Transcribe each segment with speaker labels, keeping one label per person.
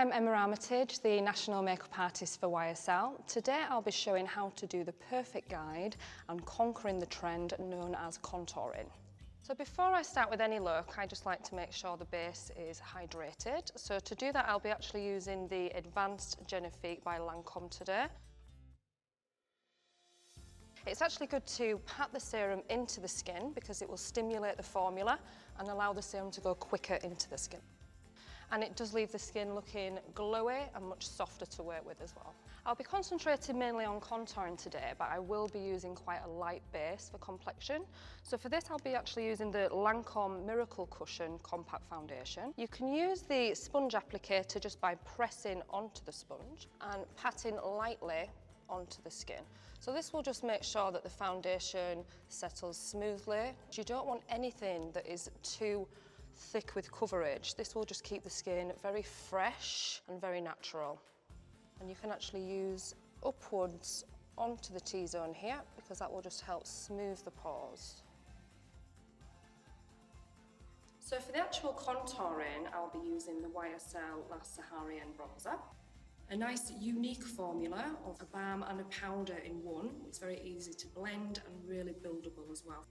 Speaker 1: I'm Emma Armitage, the National Makeup Artist for YSL. Today I'll be showing how to do the perfect guide and conquering the trend known as contouring. So before I start with any look, I just like to make sure the base is hydrated. So to do that, I'll be actually using the Advanced Genifique by Lancome today. It's actually good to pat the serum into the skin because it will stimulate the formula and allow the serum to go quicker into the skin. And it does leave the skin looking glowy and much softer to work with as well. I'll be concentrating mainly on contouring today, but I will be using quite a light base for complexion. So for this, I'll be actually using the Lancome Miracle Cushion Compact Foundation. You can use the sponge applicator just by pressing onto the sponge and patting lightly onto the skin. So this will just make sure that the foundation settles smoothly. You don't want anything that is too thick with coverage. This will just keep the skin very fresh and very natural. And you can actually use upwards onto the T-zone here because that will just help smooth the pores. So for the actual contouring, I'll be using the YSL Last Saharian bronzer. A nice unique formula of a balm and a powder in one. It's very easy to blend and really buildable as well.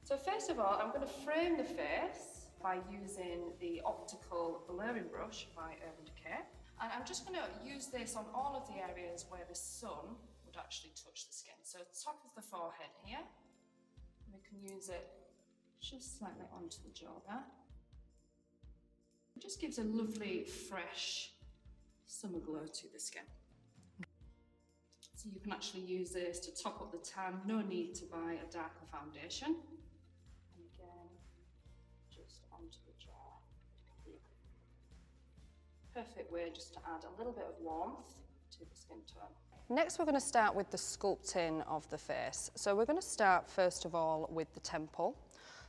Speaker 1: So first of all, I'm going to frame the face by using the Optical blurring brush by Urban Decay. And I'm just going to use this on all of the areas where the sun would actually touch the skin. So top of the forehead here, we can use it just slightly onto the jaw there. It just gives a lovely, fresh summer glow to the skin. So you can actually use this to top up the tan, no need to buy a darker foundation. And again, just onto the jaw. Perfect way just to add a little bit of warmth to the skin tone. Next, we're going to start with the sculpting of the face. So we're going to start first of all with the temple.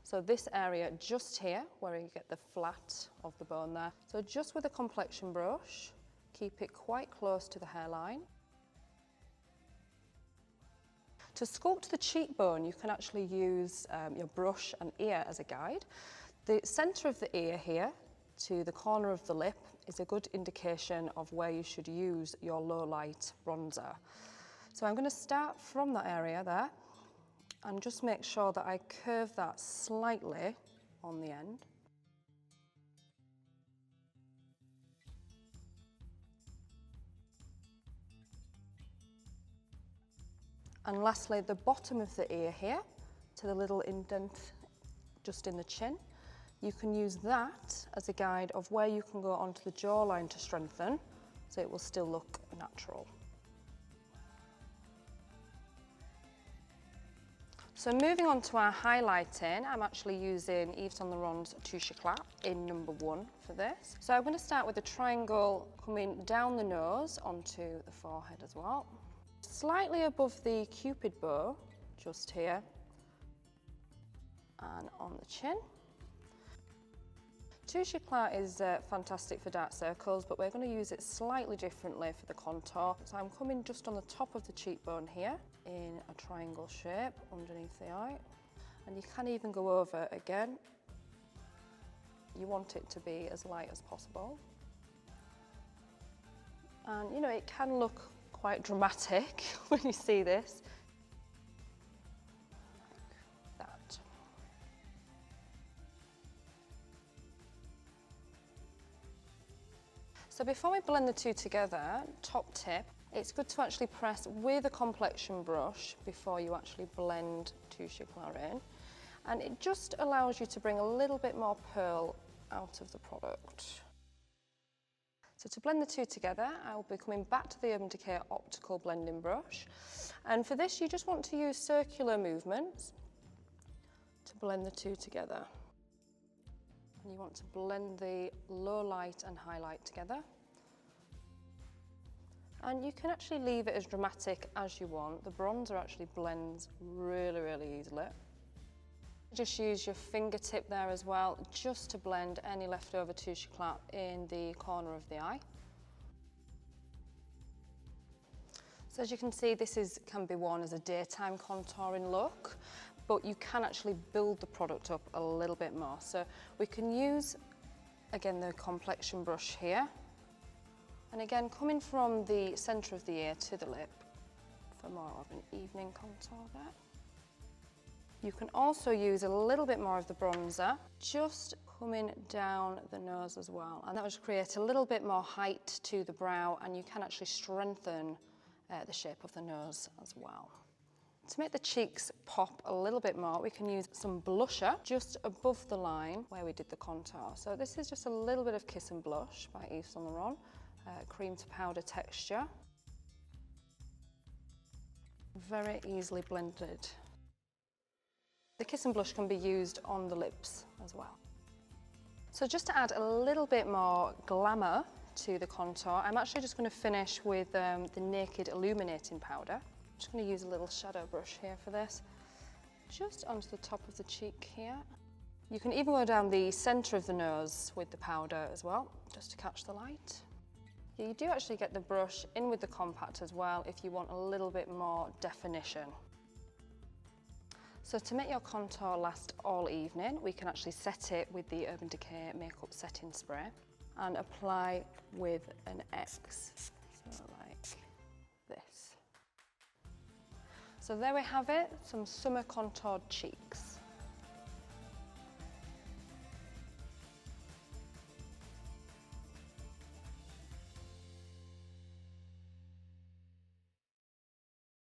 Speaker 1: So this area just here, where you get the flat of the bone there. So just with a complexion brush, keep it quite close to the hairline. To sculpt the cheekbone, you can actually use your brush and ear as a guide. The centre of the ear here to the corner of the lip is a good indication of where you should use your low light bronzer. So I'm going to start from that area there and just make sure that I curve that slightly on the end. And lastly, the bottom of the ear here to the little indent just in the chin. You can use that as a guide of where you can go onto the jawline to strengthen, so it will still look natural. So moving on to our highlighting, I'm actually using Yves Saint Laurent's Touche Éclat in number 1 for this. So I'm going to start with a triangle coming down the nose onto the forehead as well. Slightly above the Cupid bow, just here, and on the chin. Touche Éclat is fantastic for dark circles, but we're going to use it slightly differently for the contour. So I'm coming just on the top of the cheekbone here in a triangle shape underneath the eye. And you can even go over again. You want it to be as light as possible. And you know, it can look quite dramatic when you see this. Like that. So before we blend the two together, top tip, it's good to actually press with a complexion brush before you actually blend Touche Éclat in. And it just allows you to bring a little bit more pearl out of the product. So to blend the two together, I'll be coming back to the Urban Decay Optical blending brush. And for this, you just want to use circular movements to blend the two together. And you want to blend the low light and highlight together. And you can actually leave it as dramatic as you want. The bronzer actually blends really, really easily. Just use your fingertip there as well, just to blend any leftover Touche Éclat in the corner of the eye. So as you can see, this can be worn as a daytime contouring look, but you can actually build the product up a little bit more. So we can use, again, the complexion brush here And again, coming from the centre of the ear to the lip for more of an evening contour there. You can also use a little bit more of the bronzer, just coming down the nose as well. And that will just create a little bit more height to the brow, and you can actually strengthen the shape of the nose as well. To make the cheeks pop a little bit more, we can use some blusher just above the line where we did the contour. So this is just a little bit of Kiss and Blush by Yves Saint Laurent, cream to powder texture. Very easily blended. The Kiss and Blush can be used on the lips as well. So just to add a little bit more glamour to the contour, I'm actually just going to finish with the Naked Illuminating Powder. I'm just going to use a little shadow brush here for this, just onto the top of the cheek here. You can even go down the centre of the nose with the powder as well, just to catch the light. You do actually get the brush in with the compact as well if you want a little bit more definition. So to make your contour last all evening, we can actually set it with the Urban Decay Makeup Setting Spray and apply with an X, so like this. So there we have it, some summer contoured cheeks.